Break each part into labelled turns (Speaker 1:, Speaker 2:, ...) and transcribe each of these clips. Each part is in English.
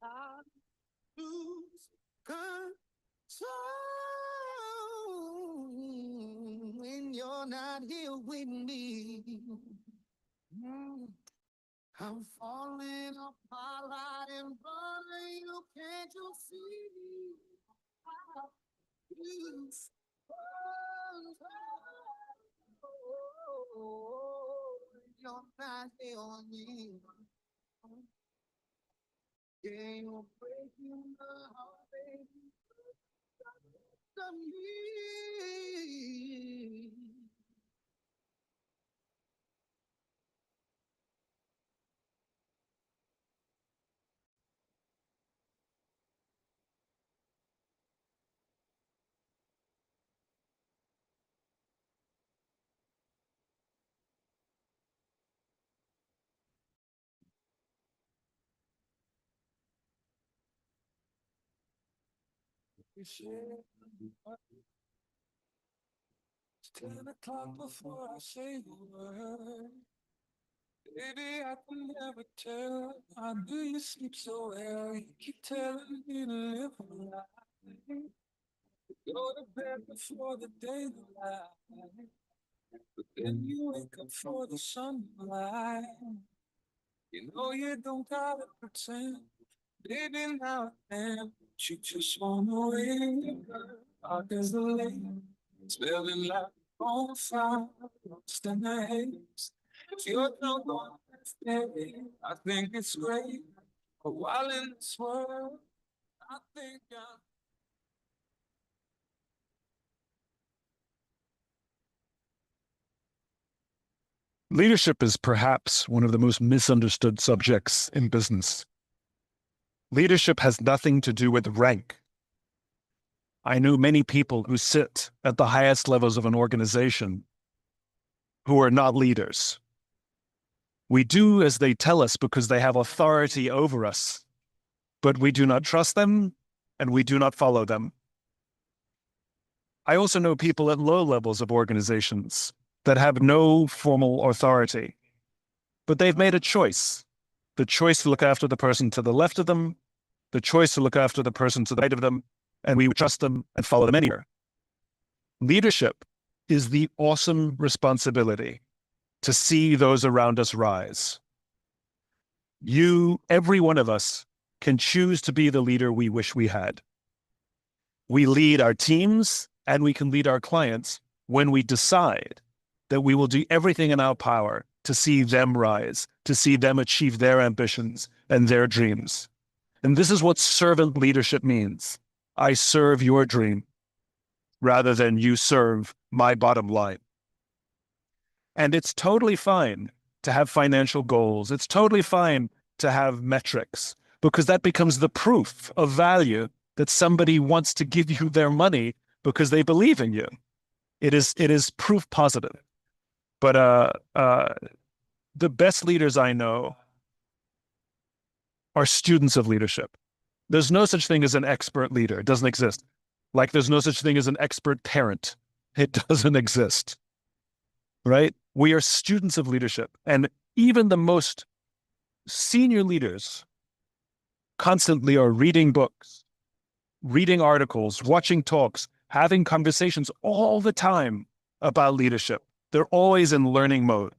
Speaker 1: I lose control when you're not here with me. Mm. I'm falling apart and running. You can't you see? I lose control when you're not here with me. Yeah, you're breaking my heart, baby. To me. It's 10 o'clock before I say the word. Baby, I can never tell. How do you sleep so well? You keep telling me to live a lie. Go to bed before the daylight. But then you wake up for the sunlight. You know you don't gotta pretend. Baby, now and then, you just wanna wake up. Dark as the lake, smelling like on fire, lost in the haze. If you're the one, baby, I think it's great. But while in this world, I think I'm Leadership is perhaps one of the most misunderstood subjects in business. Leadership has nothing to do with rank. I know many people who sit at the highest levels of an organization who are not leaders. We do as they tell us because they have authority over us, but we do not trust them and we do not follow them. I also know people at low levels of organizations that have no formal authority, but they've made a choice. The choice to look after the person to the left of them, the choice to look after the person to the right of them, and we trust them and follow them anywhere. Leadership is the awesome responsibility to see those around us rise. Every one of us, can choose to be the leader we wish we had. We lead our teams and we can lead our clients when we decide that we will do everything in our power to see them rise, to see them achieve their ambitions and their dreams. And this is what servant leadership means. I serve your dream rather than you serve my bottom line. And it's totally fine to have financial goals. It's totally fine to have metrics because that becomes the proof of value that somebody wants to give you their money because they believe in you. It is proof positive. But the best leaders I know are students of leadership. There's no such thing as an expert leader. It doesn't exist. Like there's no such thing as an expert parent. It doesn't exist. Right? We are students of leadership. And even the most senior leaders constantly are reading books, reading articles, watching talks, having conversations all the time about leadership. They're always in learning mode.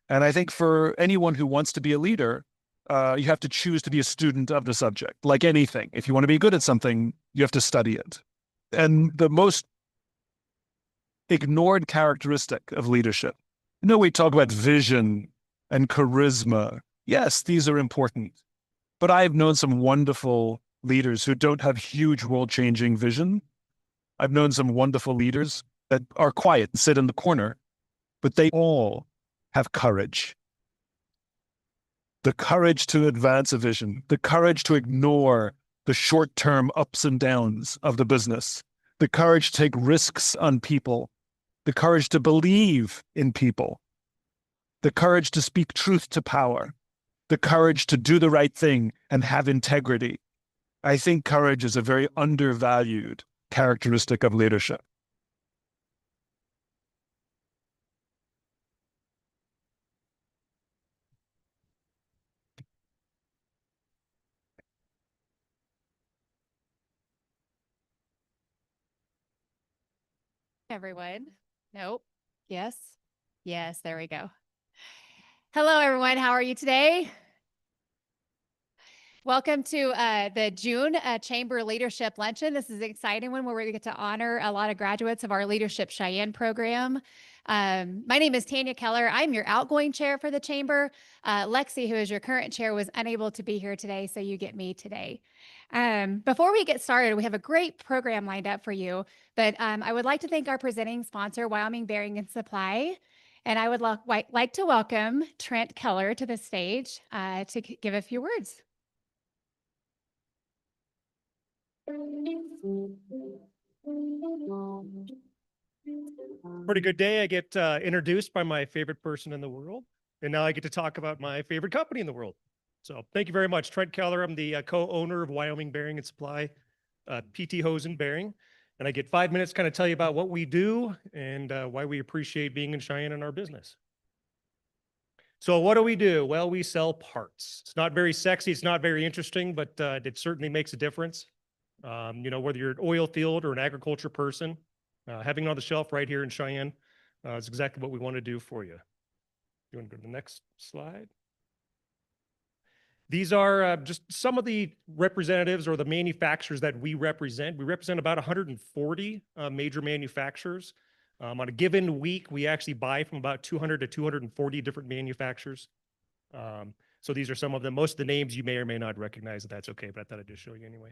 Speaker 1: And I think for anyone who wants to be a leader, you have to choose to be a student of the subject. Like anything, if you want to be good at something, you have to study it. And the most ignored characteristic of leadership, we talk about vision and charisma. Yes, these are important. But I've known some wonderful leaders who don't have huge world-changing vision. I've known some wonderful leaders that are quiet and sit in the corner, but they all have courage. The courage to advance a vision, the courage to ignore the short-term ups and downs of the business, the courage to take risks on people, the courage to believe in people, the courage to speak truth to power, the courage to do the right thing and have integrity. I think courage is a very undervalued characteristic of leadership.
Speaker 2: Everyone. Nope. Yes. Yes, there we go. Hello, everyone. How are you today? Welcome to the June Chamber Leadership Luncheon. This is an exciting one where we get to honor a lot of graduates of our Leadership Cheyenne program. My name is Tanya Keller. I'm your outgoing chair for the Chamber. Lexi, who is your current chair, was unable to be here today, so you get me today. Before we get started, we have a great program lined up for you, but I would like to thank our presenting sponsor, Wyoming Bearing and Supply. And I would like to welcome Trent Keller to the stage to give a few words.
Speaker 3: Pretty good day. I get introduced by my favorite person in the world, and now I get to talk about my favorite company in the world. So thank you very much. Trent Keller. I'm the co-owner of Wyoming Bearing and Supply, PT Hose and Bearing. And I get 5 minutes to kind of tell you about what we do and why we appreciate being in Cheyenne in our business. So what do we do? Well, we sell parts. It's not very sexy. It's not very interesting, but it certainly makes a difference. Whether you're an oil field or an agriculture person, having it on the shelf right here in Cheyenne is exactly what we want to do for you. You want to go to the next slide? These are just some of the representatives or the manufacturers that we represent. We represent about 140 major manufacturers. On a given week, we actually buy from about 200 to 240 different manufacturers. So these are some of them. Most of the names you may or may not recognize, if that's okay, but I thought I'd just show you anyway.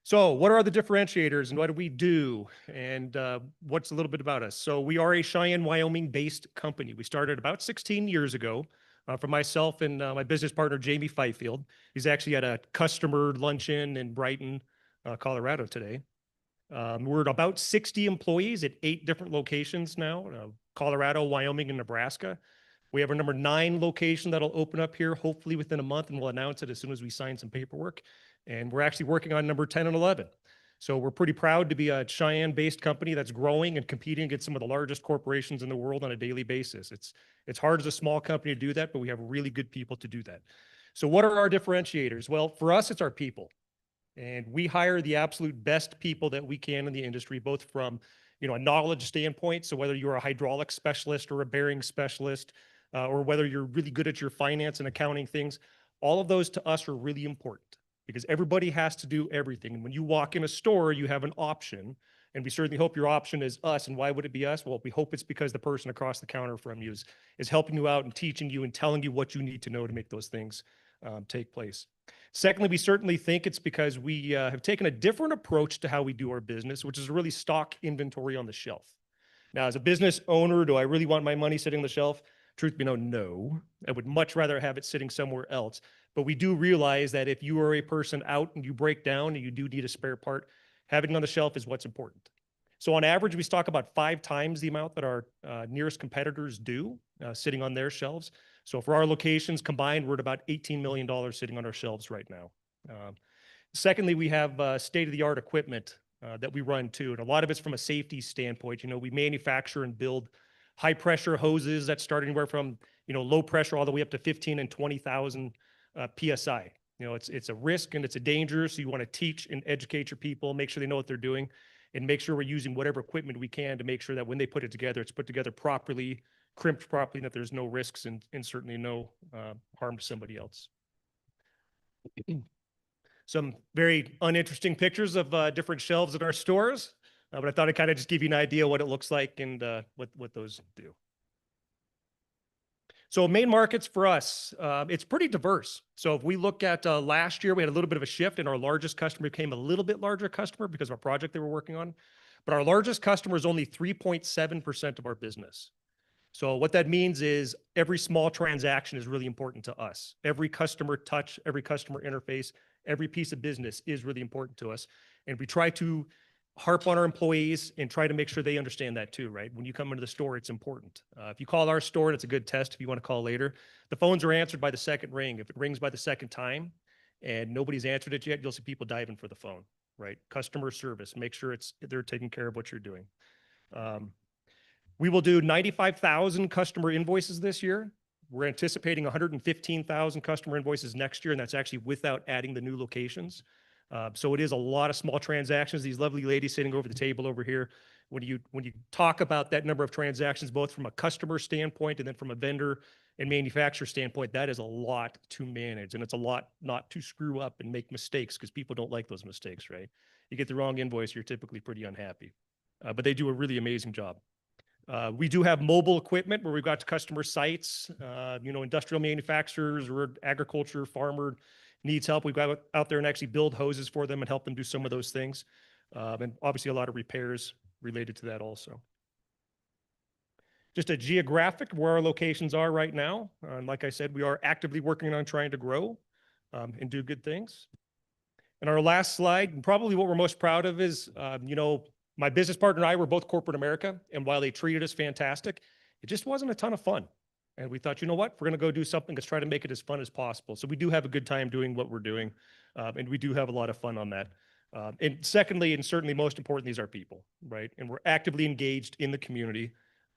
Speaker 3: So what are the differentiators and what do we do and what's a little bit about us? So we are a Cheyenne, Wyoming based company. We started about 16 years ago for myself and my business partner, Jamie Fifield. He's actually at a customer luncheon in Brighton, Colorado today. We're at about 60 employees at 8 different locations now, Colorado, Wyoming, and Nebraska. We have our number 9 location that'll open up here hopefully within a month, and we'll announce it as soon as we sign some paperwork. And we're actually working on number 10 and 11. So we're pretty proud to be a Cheyenne-based company that's growing and competing against some of the largest corporations in the world on a daily basis. It's hard as a small company to do that, but we have really good people to do that. So what are our differentiators? Well, for us, it's our people. And we hire the absolute best people that we can in the industry, both from a knowledge standpoint. So whether you're a hydraulic specialist or a bearing specialist, or whether you're really good at your finance and accounting things, all of those to us are really important because everybody has to do everything. And when you walk in a store, you have an option. And we certainly hope your option is us. And why would it be us? Well, we hope it's because the person across the counter from you is helping you out and teaching you and telling you what you need to know to make those things take place. Secondly, we certainly think it's because we have taken a different approach to how we do our business, which is really stock inventory on the shelf. Now, as a business owner, do I really want my money sitting on the shelf? Truth be known, no. I would much rather have it sitting somewhere else. But we do realize that if you are a person out and you break down and you do need a spare part, having it on the shelf is what's important. So on average, we stock about 5 times the amount that our nearest competitors do sitting on their shelves. So for our locations combined, we're at about $18 million sitting on our shelves right now. Secondly, we have state-of-the-art equipment that we run too. And a lot of it's from a safety standpoint. We manufacture and build high pressure hoses that start anywhere from, low pressure all the way up to 15 and 20,000 PSI. It's a risk and it's a danger. So you want to teach and educate your people, make sure they know what they're doing, and make sure we're using whatever equipment we can to make sure that when they put it together, it's put together properly, crimped properly, and that there's no risks and certainly no harm to somebody else. Some very uninteresting pictures of different shelves at our stores, but I thought I'd kind of just give you an idea what it looks like and what those do. So main markets for us, it's pretty diverse. So if we look at last year, we had a little bit of a shift and our largest customer became a little bit larger customer because of a project they were working on. But our largest customer is only 3.7% of our business. So what that means is every small transaction is really important to us. Every customer touch, every customer interface, every piece of business is really important to us. And we try to harp on our employees and try to make sure they understand that too, right? When you come into the store, it's important. If you call our store, and it's a good test if you want to call later, the phones are answered by the second ring. If it rings by the second time and nobody's answered it yet, you'll see people diving for the phone, right? Customer service, make sure they're taking care of what you're doing. We will do 95,000 customer invoices this year. We're anticipating 115,000 customer invoices next year, and that's actually without adding the new locations. So it is a lot of small transactions. These lovely ladies sitting over the table over here, when you talk about that number of transactions, both from a customer standpoint and then from a vendor and manufacturer standpoint, that is a lot to manage. And it's a lot not to screw up and make mistakes, because people don't like those mistakes, right? You get the wrong invoice, you're typically pretty unhappy. But they do a really amazing job. We do have mobile equipment where we've got customer sites, industrial manufacturers or agriculture farmer needs help. We've got out there and actually build hoses for them and help them do some of those things. And obviously a lot of repairs related to that also. Just a geographic where our locations are right now. And like I said, we are actively working on trying to grow and do good things. And our last slide, and probably what we're most proud of is, my business partner and I were both corporate America. And while they treated us fantastic, it just wasn't a ton of fun. And we thought, you know what, if we're going to go do something, let's try to make it as fun as possible. So we do have a good time doing what we're doing. And we do have a lot of fun on that. And secondly, and certainly most importantly, is our people, right? And we're actively engaged in the community.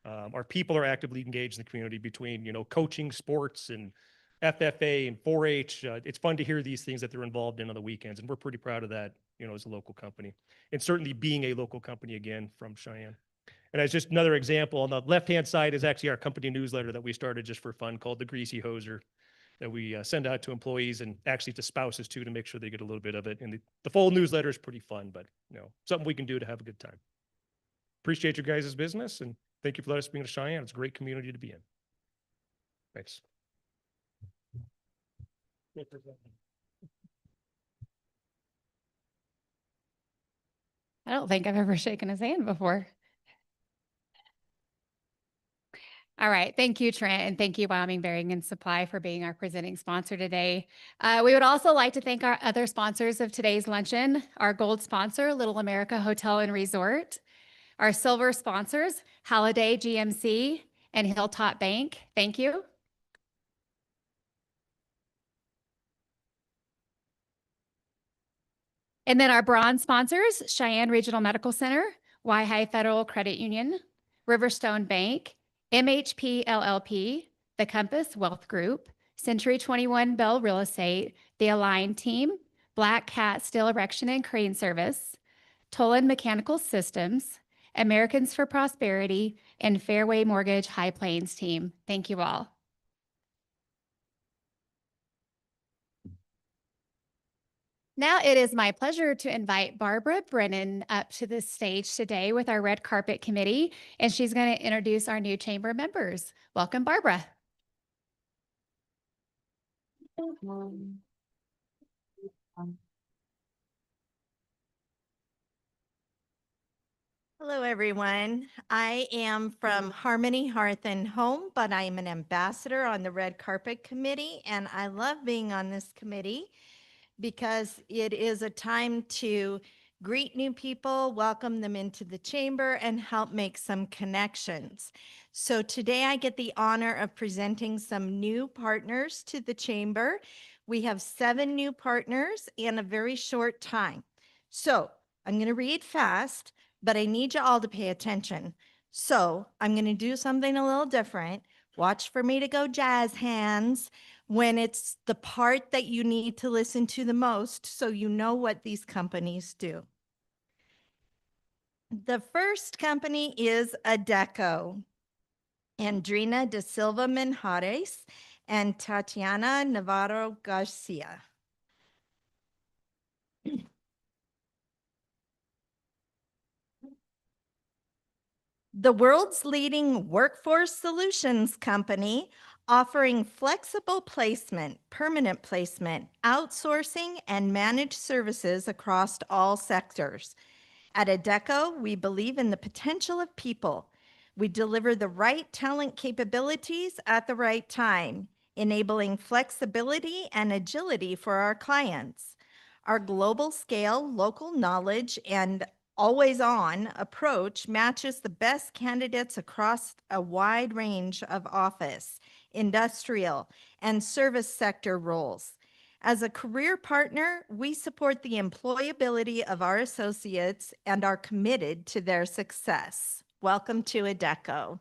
Speaker 3: Our people are actively engaged in the community between, coaching, sports, and FFA and 4-H. It's fun to hear these things that they're involved in on the weekends. And we're pretty proud of that, as a local company. And certainly being a local company again from Cheyenne. And as just another example, on the left-hand side is actually our company newsletter that we started just for fun called the Greasy Hoser, that we send out to employees and actually to spouses too, to make sure they get a little bit of it. And the full newsletter is pretty fun, but something we can do to have a good time. Appreciate your guys' business, and thank you for letting us be in Cheyenne. It's a great community to be in. Thanks.
Speaker 2: I don't think I've ever shaken his hand before. All right. Thank you, Trent. And thank you, Wyoming Bearing and Supply, for being our presenting sponsor today. We would also like to thank our other sponsors of today's luncheon, our gold sponsor, Little America Hotel and Resort, our silver sponsors, Holiday GMC and Hilltop Bank. Thank you. And then our bronze sponsors, Cheyenne Regional Medical Center, Waihi Federal Credit Union, Riverstone Bank, MHP LLP, The Compass Wealth Group, Century 21 Bell Real Estate, The Align Team, Black Cat Steel Erection and Crane Service, Tolan Mechanical Systems, Americans for Prosperity, and Fairway Mortgage High Plains Team. Thank you all. Now it is my pleasure to invite Barbara Brennan up to the stage today with our Red Carpet Committee, and she's going to introduce our new chamber members. Welcome, Barbara.
Speaker 4: Hello, everyone. I am from Harmony Hearth and Home, but I am an ambassador on the Red Carpet Committee, and I love being on this committee because it is a time to greet new people, welcome them into the chamber, and help make some connections. So today I get the honor of presenting some new partners to the chamber. We have 7 new partners in a very short time. So I'm going to read fast, but I need you all to pay attention. So I'm going to do something a little different. Watch for me to go jazz hands when it's the part that you need to listen to the most, so you know what these companies do. The first company is Adecco. Andrina de Silva Minjares and Tatiana Navarro Garcia. The world's leading workforce solutions company, offering flexible placement, permanent placement, outsourcing, and managed services across all sectors. At Adecco, we believe in the potential of people. We deliver the right talent capabilities at the right time, enabling flexibility and agility for our clients. Our global scale, local knowledge, and always-on approach matches the best candidates across a wide range of office, industrial, and service sector roles. As a career partner, we support the employability of our associates and are committed to their success. Welcome to Adecco.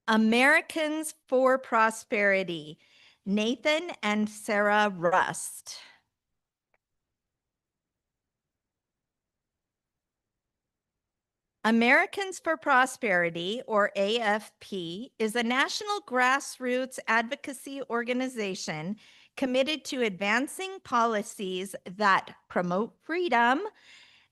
Speaker 4: Americans for Prosperity. Nathan and Sarah Rust. Americans for Prosperity, or AFP, is a national grassroots advocacy organization committed to advancing policies that promote freedom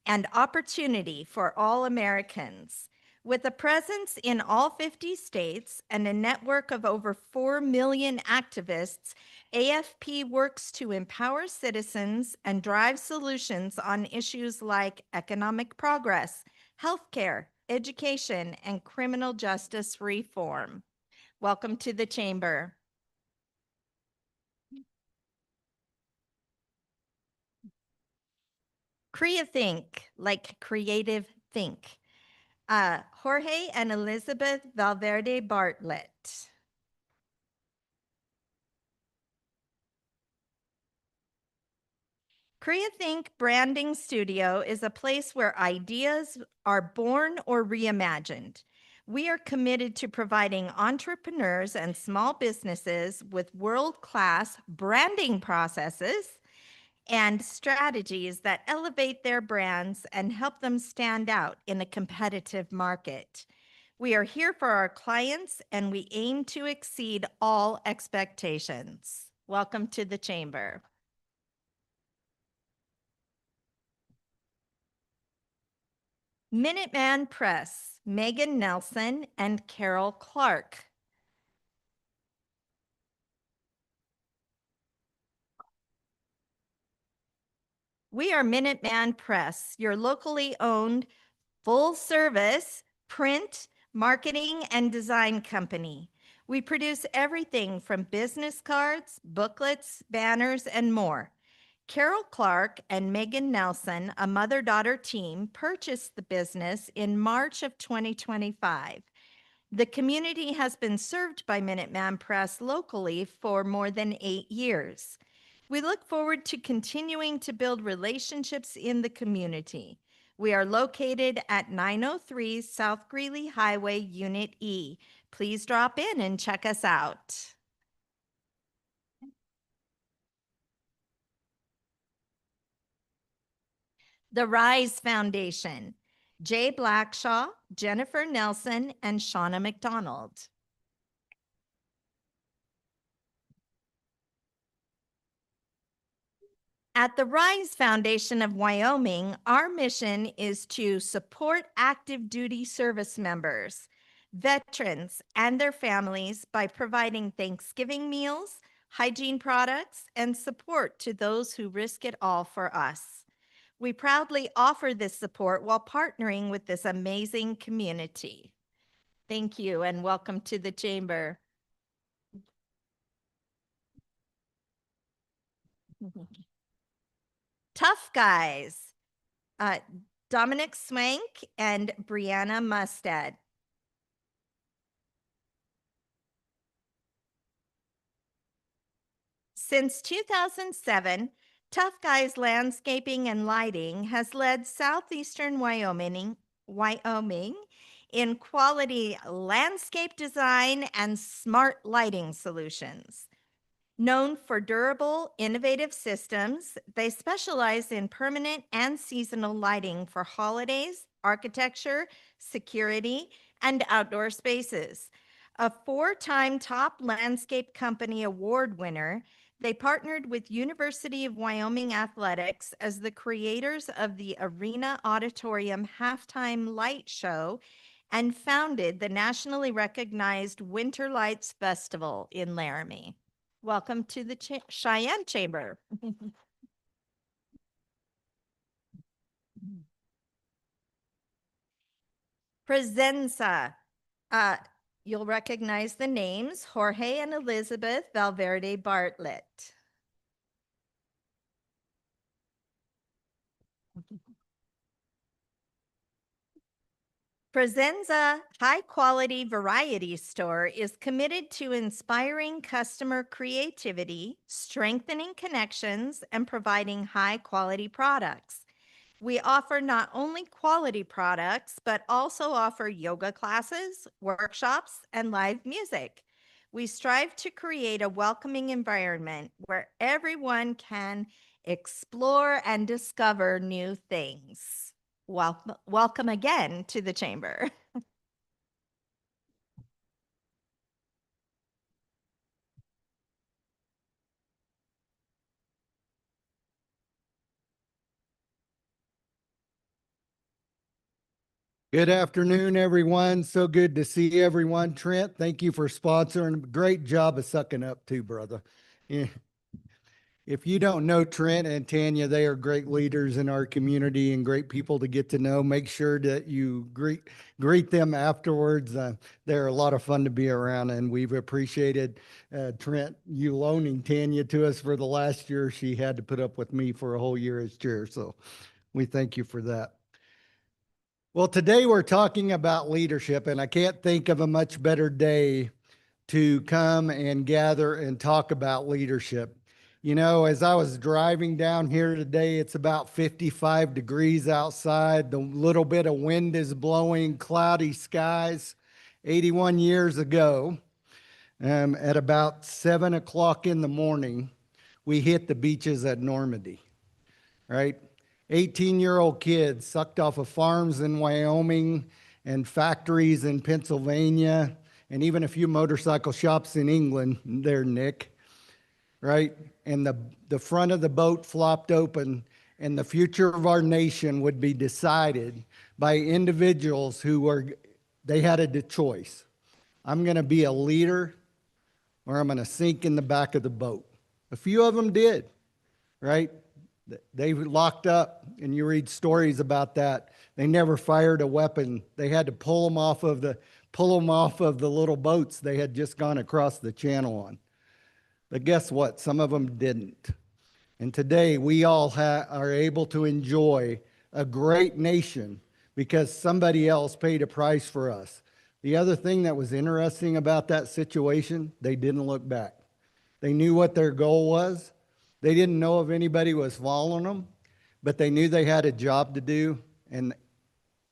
Speaker 4: and opportunity for all Americans. With a presence in all 50 states and a network of over 4 million activists, AFP works to empower citizens and drive solutions on issues like economic progress, healthcare, education, and criminal justice reform. Welcome to the chamber. Think, like creative think. Jorge and Elizabeth Valverde Bartlett. Think Branding Studio is a place where ideas are born or reimagined. We are committed to providing entrepreneurs and small businesses with world-class branding processes and strategies that elevate their brands and help them stand out in a competitive market. We are here for our clients, and we aim to exceed all expectations. Welcome to the chamber. Minuteman Press, Megan Nelson and Carol Clark. We are Minuteman Press, your locally owned, full-service print, marketing, and design company. We produce everything from business cards, booklets, banners, and more. Carol Clark and Megan Nelson, a mother-daughter team, purchased the business in March of 2025. The community has been served by Minuteman Press locally for more than 8 years. We look forward to continuing to build relationships in the community. We are located at 903 South Greeley Highway, Unit E. Please drop in and check us out. The Rise Foundation, Jay Blackshaw, Jennifer Nelson, and Shauna McDonald. At the Rise Foundation of Wyoming, our mission is to support active duty service members, veterans, and their families by providing Thanksgiving meals, hygiene products, and support to those who risk it all for us. We proudly offer this support while partnering with this amazing community. Thank you and welcome to the chamber. Tough Guys, Dominic Swank and Brianna Mustad. Since 2007, Tough Guys Landscaping and Lighting has led Southeastern Wyoming in quality landscape design and smart lighting solutions. Known for durable, innovative systems, they specialize in permanent and seasonal lighting for holidays, architecture, security, and outdoor spaces. A 4-time Top Landscape Company Award winner, they partnered with University of Wyoming Athletics as the creators of the Arena Auditorium Halftime Light Show and founded the nationally recognized Winter Lights Festival in Laramie. Welcome to the Cheyenne Chamber. Presenza. You'll recognize the names, Jorge and Elizabeth Valverde Bartlett. Presenza high-quality variety store is committed to inspiring customer creativity, strengthening connections, and providing high-quality products. We offer not only quality products, but also offer yoga classes, workshops, and live music. We strive to create a welcoming environment where everyone can explore and discover new things. Welcome again to the Chamber.
Speaker 5: Good afternoon, everyone. So good to see everyone. Trent, thank you for sponsoring. Great job of sucking up too, brother. Yeah. If you don't know Trent and Tanya, they are great leaders in our community and great people to get to know. Make sure that you greet them afterwards. They're a lot of fun to be around, and we've appreciated Trent, you loaning Tanya to us for the last year. She had to put up with me for a whole year as chair, so we thank you for that. Well, today we're talking about leadership, and I can't think of a much better day to come and gather and talk about leadership. You know, as I was driving down here today, it's about 55 degrees outside. The little bit of wind is blowing, cloudy skies. 81 years ago, at about 7 o'clock in the morning, we hit the beaches at Normandy, right? 18-year-old kids sucked off of farms in Wyoming and factories in Pennsylvania, and even a few motorcycle shops in England there, Nick, right? And the front of the boat flopped open, and the future of our nation would be decided by individuals they had a choice. I'm going to be a leader, or I'm going to sink in the back of the boat. A few of them did, right? They locked up, and you read stories about that. They never fired a weapon. They had to pull them off of the little boats they had just gone across the channel on. But guess what? Some of them didn't. And today we all are able to enjoy a great nation because somebody else paid a price for us. The other thing that was interesting about that situation, they didn't look back. They knew what their goal was. They didn't know if anybody was following them, but they knew they had a job to do, and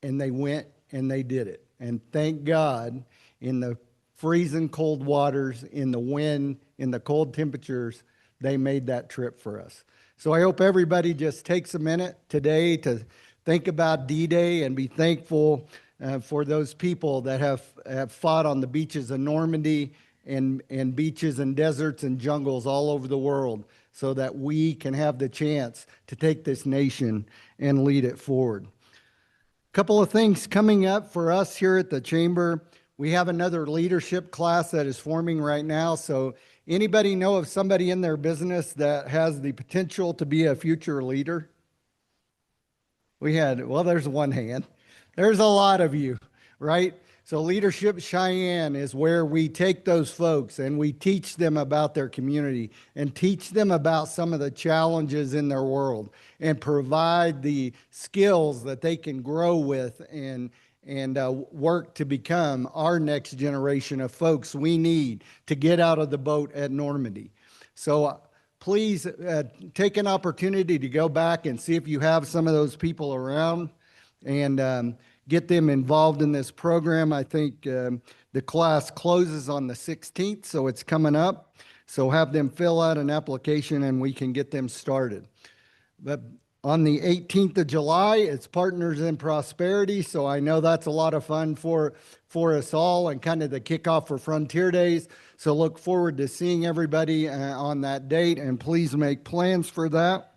Speaker 5: they went and they did it. And thank God, in the freezing cold waters, in the wind, in the cold temperatures, they made that trip for us. So I hope everybody just takes a minute today to think about D-Day and be thankful for those people that have fought on the beaches of Normandy and beaches and deserts and jungles all over the world, so that we can have the chance to take this nation and lead it forward. A couple of things coming up for us here at the Chamber. We have another leadership class that is forming right now. So anybody know of somebody in their business that has the potential to be a future leader? Well, there's one hand. There's a lot of you, right? So Leadership Cheyenne is where we take those folks and we teach them about their community and teach them about some of the challenges in their world and provide the skills that they can grow with and work to become our next generation of folks we need to get out of the boat at Normandy. So please take an opportunity to go back and see if you have some of those people around and get them involved in this program. I think the class closes on the 16th, so it's coming up. So have them fill out an application and we can get them started. But on the 18th of July, it's Partners in Prosperity. So I know that's a lot of fun for us all and kind of the kickoff for Frontier Days. So look forward to seeing everybody on that date, and please make plans for that.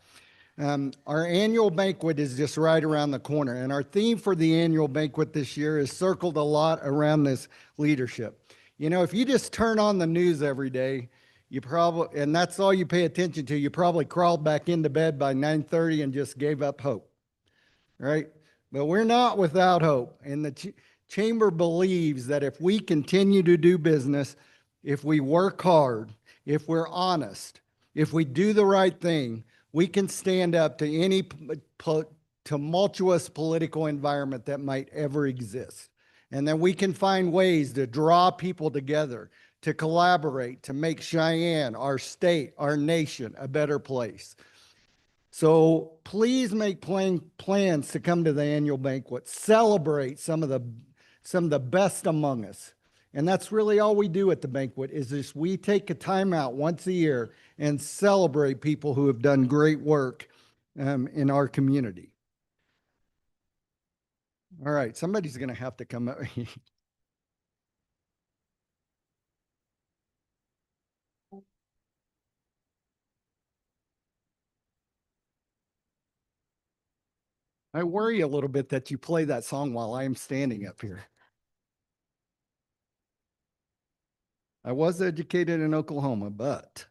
Speaker 5: Our annual banquet is just right around the corner, and our theme for the annual banquet this year is circled a lot around this leadership. You know, if you just turn on the news every day, and that's all you pay attention to, you probably crawled back into bed by 9:30 and just gave up hope, right? But we're not without hope, and the Chamber believes that if we continue to do business, if we work hard, if we're honest, if we do the right thing, we can stand up to any tumultuous political environment that might ever exist. And then we can find ways to draw people together, to collaborate, to make Cheyenne, our state, our nation, a better place. So please make plans to come to the annual banquet, celebrate some of the best among us, And that's really all we do at the banquet is this, we take a time out once a year and celebrate people who have done great work in our community. All right, somebody's going to have to come up. I worry a little bit that you play that song while I am standing up here. I was educated in Oklahoma, but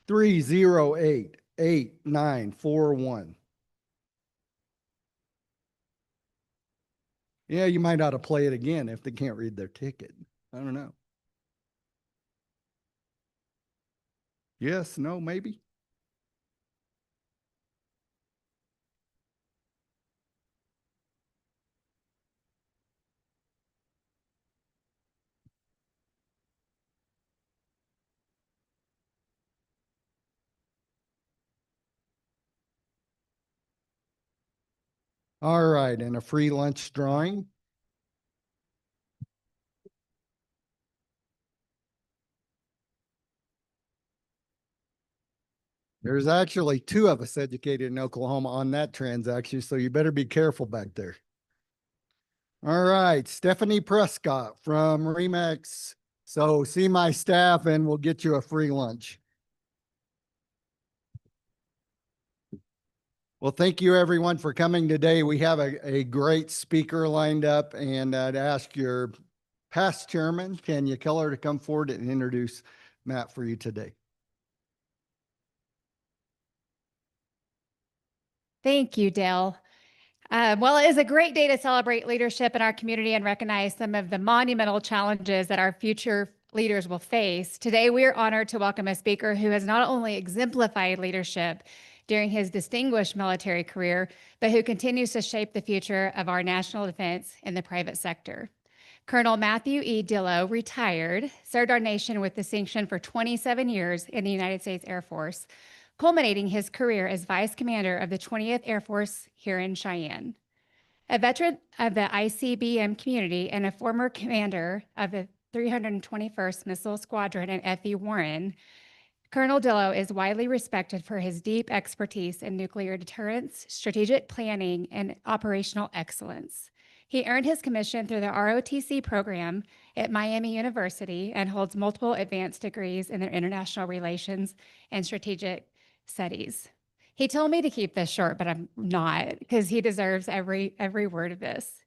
Speaker 5: 308-8941. Yeah, you might ought to play it again if they can't read their ticket. I don't know. Yes, no, maybe. All right, and a free lunch drawing. There's actually two of us educated in Oklahoma on that transaction, so you better be careful back there. All right, Stephanie Prescott from Remax. So see my staff and we'll get you a free lunch. Well, thank you everyone for coming today. We have a great speaker lined up, and I'd ask your past chairman, Tanya Keller, to come forward and introduce Matt for you today.
Speaker 2: Thank you, Dale. Well, it is a great day to celebrate leadership in our community and recognize some of the monumental challenges that our future leaders will face. Today, we are honored to welcome a speaker who has not only exemplified leadership during his distinguished military career, but who continues to shape the future of our national defense in the private sector. Colonel Matthew E. Dillow, retired, served our nation with distinction for 27 years in the United States Air Force, culminating his career as Vice Commander of the 20th Air Force here in Cheyenne. A veteran of the ICBM community and a former commander of the 321st Missile Squadron in F.E. Warren, Colonel Dillow is widely respected for his deep expertise in nuclear deterrence, strategic planning, and operational excellence. He earned his commission through the ROTC program at Miami University and holds multiple advanced degrees in international relations and strategic studies. He told me to keep this short, but I'm not, because he deserves every word of this.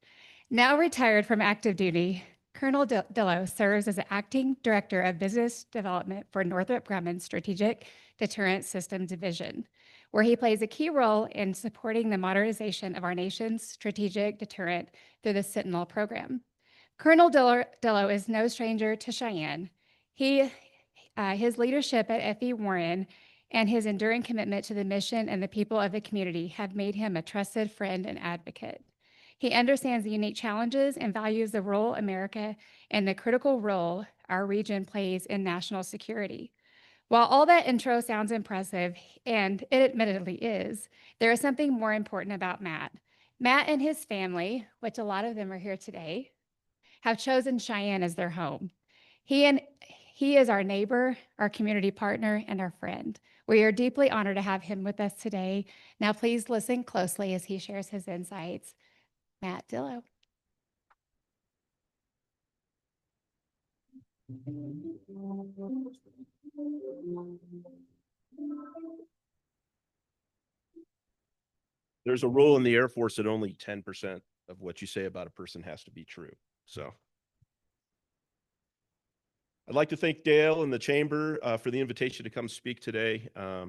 Speaker 2: Now retired from active duty, Colonel Dillow serves as the Acting Director of Business Development for Northrop Grumman's Strategic Deterrent Systems Division, where he plays a key role in supporting the modernization of our nation's strategic deterrent through the Sentinel program. Colonel Dillow is no stranger to Cheyenne. His leadership at F.E. Warren and his enduring commitment to the mission and the people of the community have made him a trusted friend and advocate. He understands the unique challenges and values the rural America and the critical role our region plays in national security. While all that intro sounds impressive, and it admittedly is, there is something more important about Matt. Matt and his family, which a lot of them are here today, have chosen Cheyenne as their home. He is our neighbor, our community partner, and our friend. We are deeply honored to have him with us today. Now, please listen closely as he shares his insights. Matt Dillow.
Speaker 6: There's a rule in the Air Force that only 10% of what you say about a person has to be true. So I'd like to thank Dale and the Chamber for the invitation to come speak today. A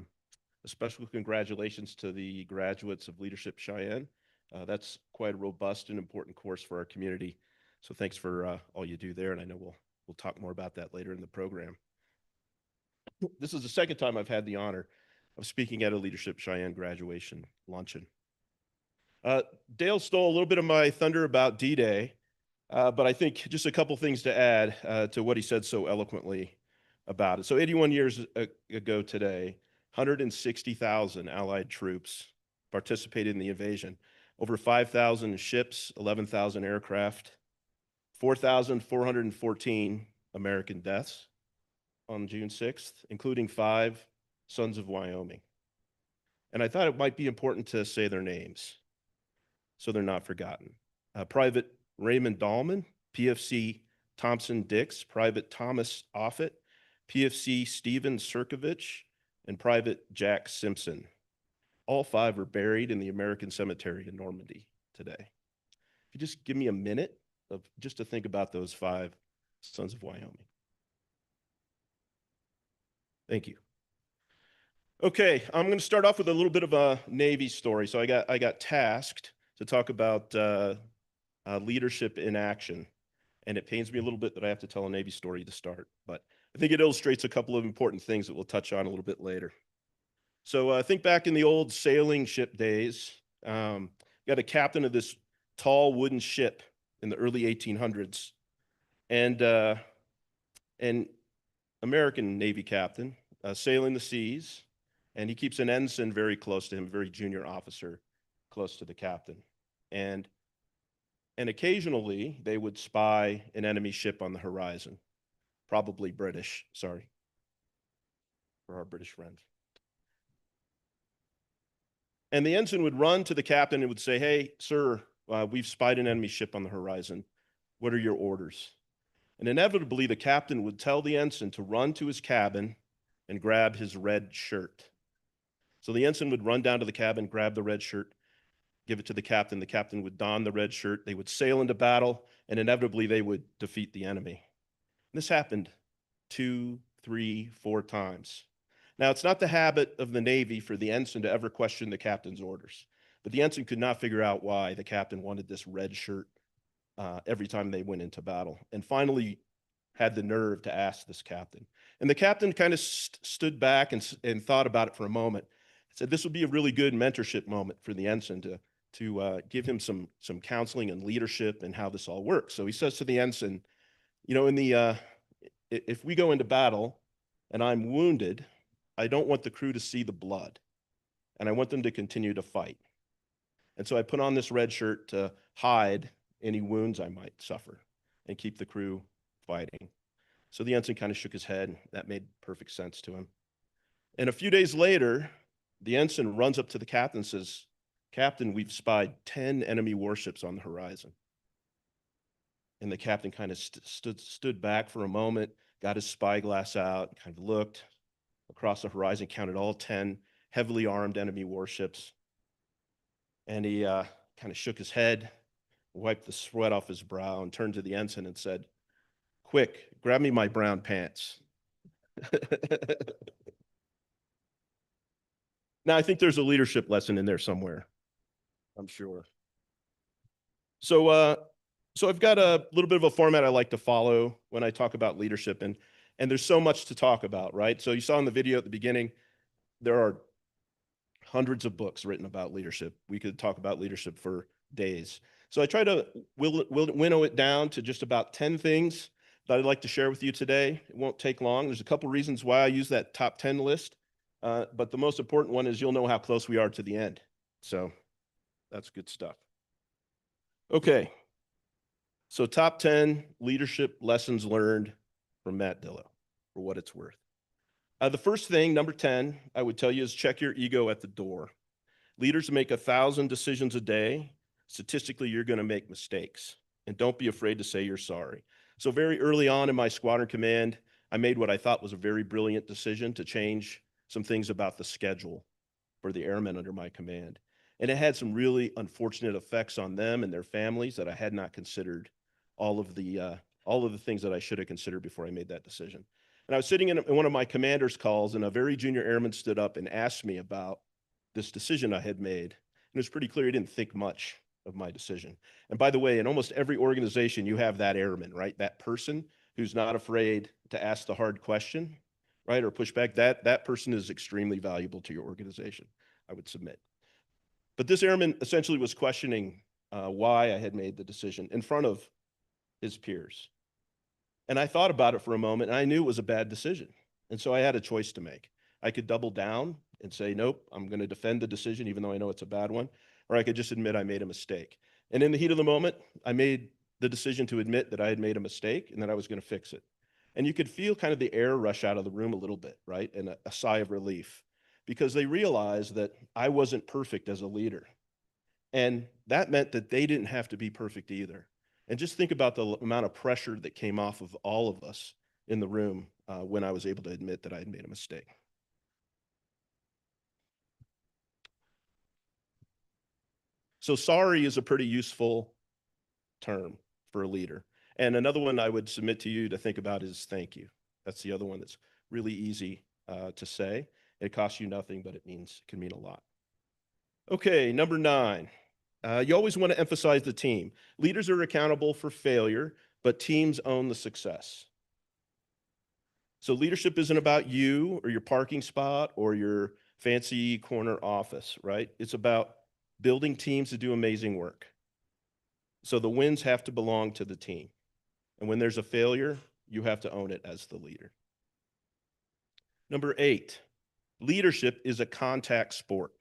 Speaker 6: special congratulations to the graduates of Leadership Cheyenne. That's quite a robust and important course for our community. So thanks for all you do there. And I know we'll talk more about that later in the program. This is the second time I've had the honor of speaking at a Leadership Cheyenne graduation luncheon. Dale stole a little bit of my thunder about D-Day, but I think just a couple things to add to what he said so eloquently about it. So 81 years ago today, 160,000 Allied troops participated in the invasion. Over 5,000 ships, 11,000 aircraft, 4,414 American deaths on June 6th, including 5 sons of Wyoming. And I thought it might be important to say their names so they're not forgotten. Private Raymond Dahlman, PFC Thompson Dix, Private Thomas Offit, PFC Stephen Sirkovich, and Private Jack Simpson. All 5 are buried in the American Cemetery in Normandy today. If you just give me a minute just to think about those 5 sons of Wyoming. Thank you. Okay, I'm going to start off with a little bit of a Navy story. So I got tasked to talk about leadership in action, and it pains me a little bit that I have to tell a Navy story to start, but I think it illustrates a couple of important things that we'll touch on a little bit later. So think back in the old sailing ship days. Got a captain of this tall wooden ship in the early 1800s, and an American Navy captain sailing the seas. And he keeps an ensign very close to him, a very junior officer close to the captain. And occasionally they would spy an enemy ship on the horizon, probably British, sorry, for our British friends. And the ensign would run to the captain and would say, "Hey, sir, we've spied an enemy ship on the horizon. What are your orders?" And inevitably the captain would tell the ensign to run to his cabin and grab his red shirt. So the ensign would run down to the cabin, grab the red shirt, give it to the captain. The captain would don the red shirt. They would sail into battle, and inevitably they would defeat the enemy. And this happened 2, 3, 4 times. Now, it's not the habit of the Navy for the ensign to ever question the captain's orders, but the ensign could not figure out why the captain wanted this red shirt every time they went into battle, and finally had the nerve to ask this captain. And the captain kind of stood back and thought about it for a moment. Said this would be a really good mentorship moment for the ensign to give him some counseling and leadership and how this all works. So he says to the ensign, "You know, if we go into battle and I'm wounded, I don't want the crew to see the blood, and I want them to continue to fight. And so I put on this red shirt to hide any wounds I might suffer and keep the crew fighting." So the ensign kind of shook his head. That made perfect sense to him. And a few days later, the ensign runs up to the captain and says, "Captain, we've spied 10 enemy warships on the horizon." And the captain kind of stood back for a moment, got his spyglass out, kind of looked across the horizon, counted all 10 heavily armed enemy warships. And he kind of shook his head, wiped the sweat off his brow, and turned to the ensign and said, "Quick, grab me my brown pants." Now, I think there's a leadership lesson in there somewhere, I'm sure. So I've got a little bit of a format I like to follow when I talk about leadership, and there's so much to talk about, right? So you saw in the video at the beginning, there are hundreds of books written about leadership. We could talk about leadership for days. So I try to winnow it down to just about 10 things that I'd like to share with you today. It won't take long. There's a couple reasons why I use that top 10 list. But the most important one is you'll know how close we are to the end. So that's good stuff. Okay. So top 10 leadership lessons learned from Matt Dillow, for what it's worth. The first thing, number 10, I would tell you is check your ego at the door. Leaders make 1,000 decisions a day. Statistically, you're going to make mistakes. And don't be afraid to say you're sorry. So very early on in my squadron command, I made what I thought was a very brilliant decision to change some things about the schedule for the airmen under my command. And it had some really unfortunate effects on them and their families that I had not considered all of the things that I should have considered before I made that decision. And I was sitting in one of my commander's calls, and a very junior airman stood up and asked me about this decision I had made. And it was pretty clear he didn't think much of my decision. And by the way, in almost every organization, you have that airman, right? That person who's not afraid to ask the hard question, right? Or push back. That person is extremely valuable to your organization, I would submit. But this airman essentially was questioning why I had made the decision in front of his peers. And I thought about it for a moment, and I knew it was a bad decision. And so I had a choice to make. I could double down and say, nope, I'm going to defend the decision, even though I know it's a bad one. Or I could just admit I made a mistake. And in the heat of the moment, I made the decision to admit that I had made a mistake and that I was going to fix it. And you could feel kind of the air rush out of the room a little bit, right? And a sigh of relief, because they realized that I wasn't perfect as a leader. And that meant that they didn't have to be perfect either. And just think about the amount of pressure that came off of all of us in the room when I was able to admit that I had made a mistake. So sorry is a pretty useful term for a leader. And another one I would submit to you to think about is thank you. That's the other one that's really easy to say. It costs you nothing, but it can mean a lot. Okay, number 9. You always want to emphasize the team. Leaders are accountable for failure, but teams own the success. So leadership isn't about you or your parking spot or your fancy corner office, right? It's about building teams to do amazing work. So the wins have to belong to the team. And when there's a failure, you have to own it as the leader. Number 8, leadership is a contact sport.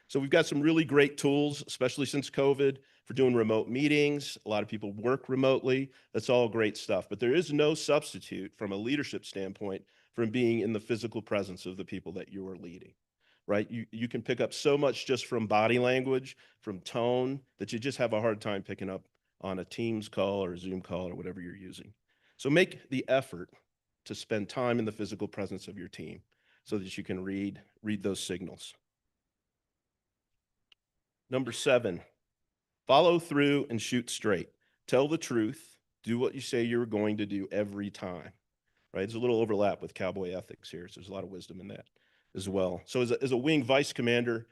Speaker 6: So we've got some really great tools, especially since COVID, for doing remote meetings. A lot of people work remotely. That's all great stuff. But there is no substitute from a leadership standpoint from being in the physical presence of the people that you are leading, right? You can pick up so much just from body language, from tone, that you just have a hard time picking up on a Teams call or a Zoom call or whatever you're using. So make the effort to spend time in the physical presence of your team so that you can read those signals. Number 7, follow through and shoot straight. Tell the truth. Do what you say you're going to do every time, right? There's a little overlap with cowboy ethics here, so there's a lot of wisdom in that as well. So as a wing vice commander,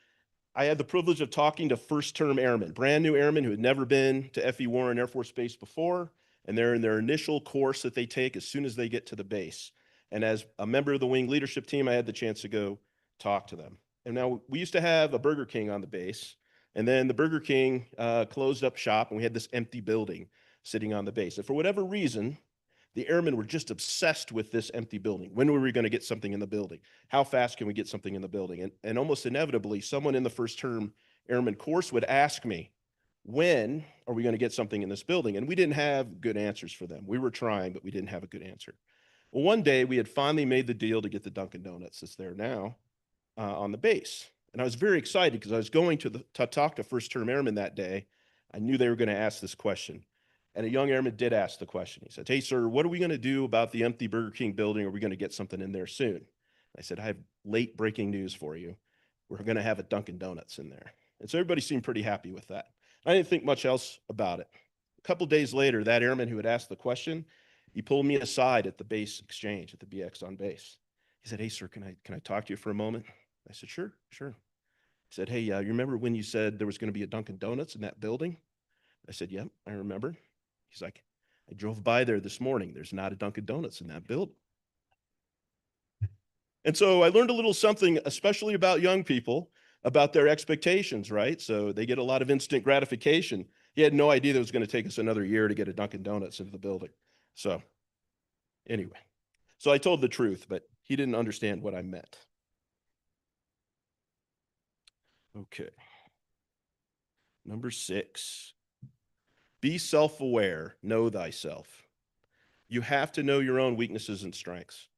Speaker 6: I had the privilege of talking to first-term airmen, brand new airmen who had never been to F.E. Warren Air Force Base before, and they're in their initial course that they take as soon as they get to the base. And as a member of the wing leadership team, I had the chance to go talk to them. And now we used to have a Burger King on the base, and then the Burger King closed up shop, and we had this empty building sitting on the base. And for whatever reason, the airmen were just obsessed with this empty building. When were we going to get something in the building? How fast can we get something in the building? And almost inevitably, someone in the first-term airman course would ask me, when are we going to get something in this building? And we didn't have good answers for them. We were trying, but we didn't have a good answer. Well, one day, we had finally made the deal to get the Dunkin' Donuts that's there now on the base. And I was very excited because I was going to talk to first-term airmen that day. I knew they were going to ask this question. And a young airman did ask the question. He said, "Hey, sir, what are we going to do about the empty Burger King building? Are we going to get something in there soon?" I said, "I have late breaking news for you. We're going to have a Dunkin' Donuts in there." And so everybody seemed pretty happy with that. I didn't think much else about it. A couple days later, that airman who had asked the question, he pulled me aside at the base exchange, at the BX on base. He said, "Hey, sir, can I talk to you for a moment?" I said, "Sure." He said, "Hey, you remember when you said there was going to be a Dunkin' Donuts in that building?" I said, "Yep, I remember." He's like, "I drove by there this morning. There's not a Dunkin' Donuts in that building." And so I learned a little something, especially about young people, about their expectations, right? So they get a lot of instant gratification. He had no idea that it was going to take us another year to get a Dunkin' Donuts into the building. So anyway, so I told the truth, but he didn't understand what I meant. Okay. Number 6, be self-aware, know thyself. You have to know your own weaknesses and strengths,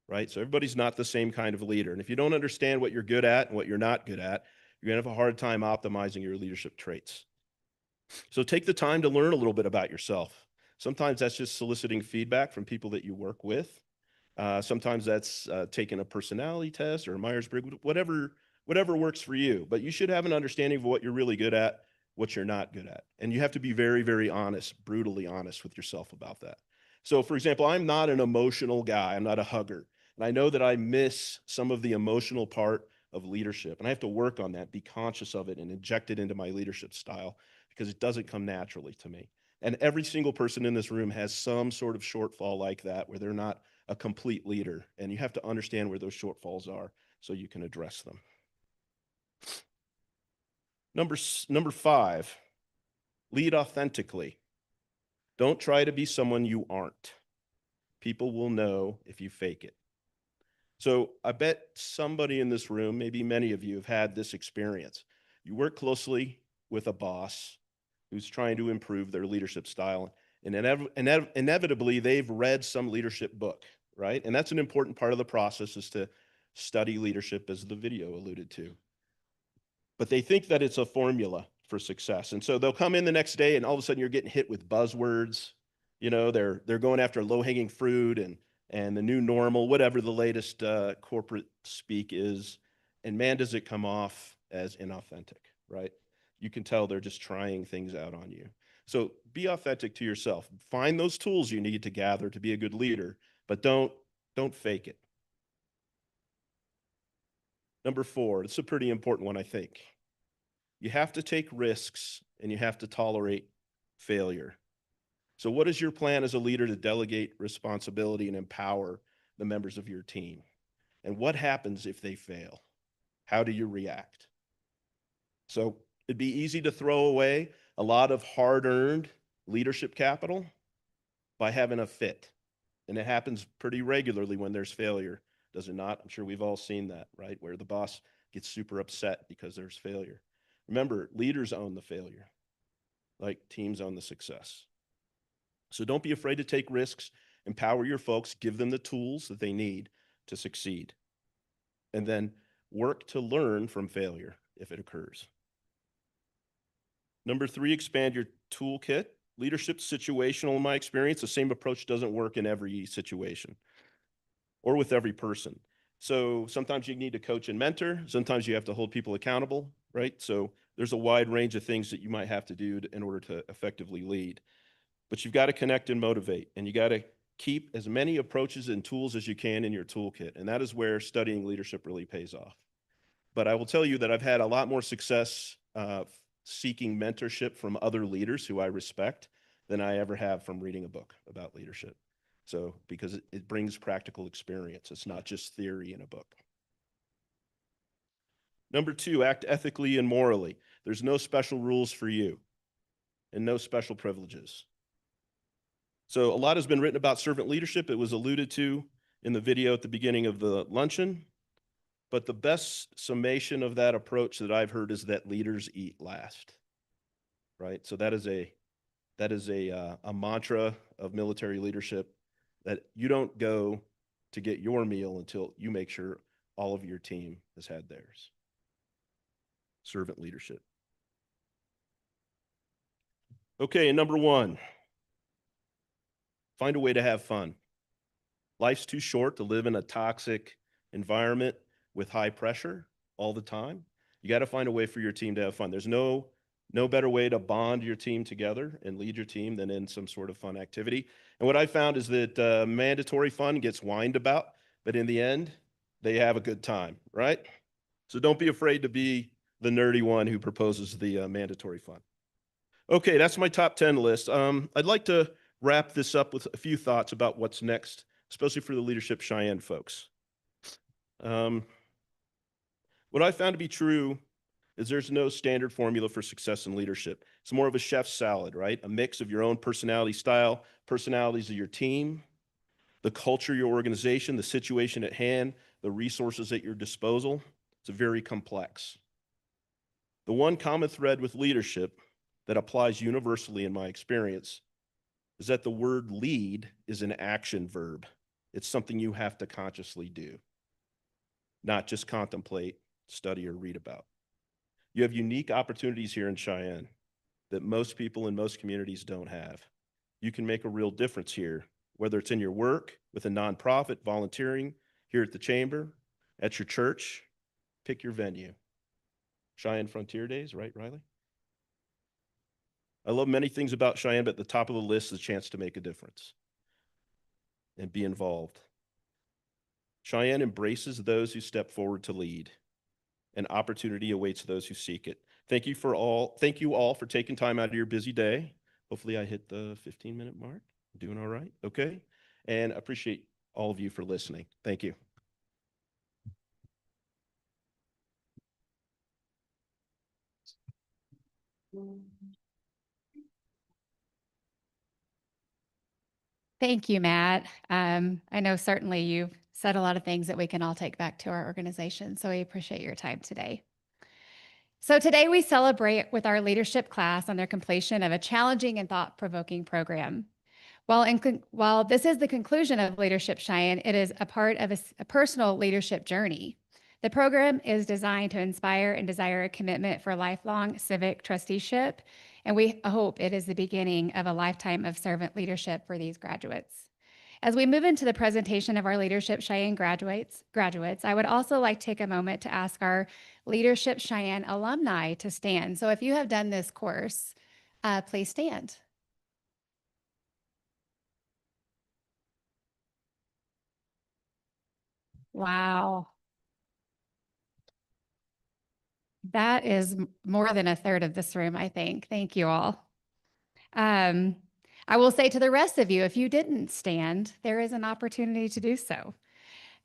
Speaker 6: right? So everybody's not the same kind of leader. And if you don't understand what you're good at and what you're not good at, you're going to have a hard time optimizing your leadership traits. So take the time to learn a little bit about yourself. Sometimes that's just soliciting feedback from people that you work with. Sometimes that's taking a personality test or a Myers-Briggs, whatever works for you. But you should have an understanding of what you're really good at, what you're not good at. And you have to be very, very honest, brutally honest with yourself about that. So for example, I'm not an emotional guy. I'm not a hugger. And I know that I miss some of the emotional part of leadership. And I have to work on that, be conscious of it, and inject it into my leadership style because it doesn't come naturally to me. And every single person in this room has some sort of shortfall like that where they're not a complete leader. And you have to understand where those shortfalls are so you can address them. Number 5, lead authentically. Don't try to be someone you aren't. People will know if you fake it. So I bet somebody in this room, maybe many of you, have had this experience. You work closely with a boss who's trying to improve their leadership style. And inevitably, they've read some leadership book, right? And that's an important part of the process, is to study leadership, as the video alluded to. But they think that it's a formula for success. And so they'll come in the next day and all of a sudden you're getting hit with buzzwords. You know, they're going after low-hanging fruit and the new normal, whatever the latest corporate speak is. And man, does it come off as inauthentic, right? You can tell they're just trying things out on you. So be authentic to yourself. Find those tools you need to gather to be a good leader, but don't fake it. Number 4, it's a pretty important one, I think. You have to take risks and you have to tolerate failure. So what is your plan as a leader to delegate responsibility and empower the members of your team? And what happens if they fail? How do you react? So it'd be easy to throw away a lot of hard-earned leadership capital by having a fit. And it happens pretty regularly when there's failure, does it not? I'm sure we've all seen that, right? Where the boss gets super upset because there's failure. Remember, leaders own the failure, like teams own the success. So don't be afraid to take risks, empower your folks, give them the tools that they need to succeed. And then work to learn from failure if it occurs. Number 3, expand your toolkit. Leadership's situational in my experience. The same approach doesn't work in every situation or with every person. So sometimes you need to coach and mentor. Sometimes you have to hold people accountable, right? So there's a wide range of things that you might have to do in order to effectively lead. But you've got to connect and motivate, and you got to keep as many approaches and tools as you can in your toolkit. And that is where studying leadership really pays off. But I will tell you that I've had a lot more success seeking mentorship from other leaders who I respect than I ever have from reading a book about leadership. So, because it brings practical experience. It's not just theory in a book. Number 2, act ethically and morally. There's no special rules for you and no special privileges. So a lot has been written about servant leadership. It was alluded to in the video at the beginning of the luncheon. But the best summation of that approach that I've heard is that leaders eat last, right? So that is a mantra of military leadership, that you don't go to get your meal until you make sure all of your team has had theirs. Servant leadership. Okay, and number 1, find a way to have fun. Life's too short to live in a toxic environment with high pressure all the time. You got to find a way for your team to have fun. There's no better way to bond your team together and lead your team than in some sort of fun activity. And what I found is that mandatory fun gets whined about, but in the end, they have a good time, right? So don't be afraid to be the nerdy one who proposes the mandatory fun. Okay, that's my top 10 list. I'd like to wrap this up with a few thoughts about what's next, especially for the Leadership Cheyenne folks. What I found to be true is there's no standard formula for success in leadership. It's more of a chef's salad, right? A mix of your own personality style, personalities of your team, the culture of your organization, the situation at hand, the resources at your disposal. It's very complex. The one common thread with leadership that applies universally in my experience is that the word lead is an action verb. It's something you have to consciously do, not just contemplate, study, or read about. You have unique opportunities here in Cheyenne that most people in most communities don't have. You can make a real difference here, whether it's in your work, with a nonprofit, volunteering, here at the chamber, at your church. Pick your venue. Cheyenne Frontier Days, right, Riley? I love many things about Cheyenne, but at the top of the list is a chance to make a difference and be involved. Cheyenne embraces those who step forward to lead, and opportunity awaits those who seek it. Thank you all for taking time out of your busy day. Hopefully I hit the 15-minute mark. Doing all right? Okay. And I appreciate all of you for listening. Thank you.
Speaker 2: Thank you, Matt. I know certainly you've said a lot of things that we can all take back to our organization, so we appreciate your time today. So today we celebrate with our leadership class on their completion of a challenging and thought-provoking program. While this is the conclusion of Leadership Cheyenne, it is a part of a personal leadership journey. The program is designed to inspire and desire a commitment for lifelong civic trusteeship, and we hope it is the beginning of a lifetime of servant leadership for these graduates. As we move into the presentation of our Leadership Cheyenne graduates, I would also like to take a moment to ask our Leadership Cheyenne alumni to stand. So if you have done this course, please stand. Wow. That is more than a third of this room, I think. Thank you all. I will say to the rest of you, if you didn't stand, there is an opportunity to do so.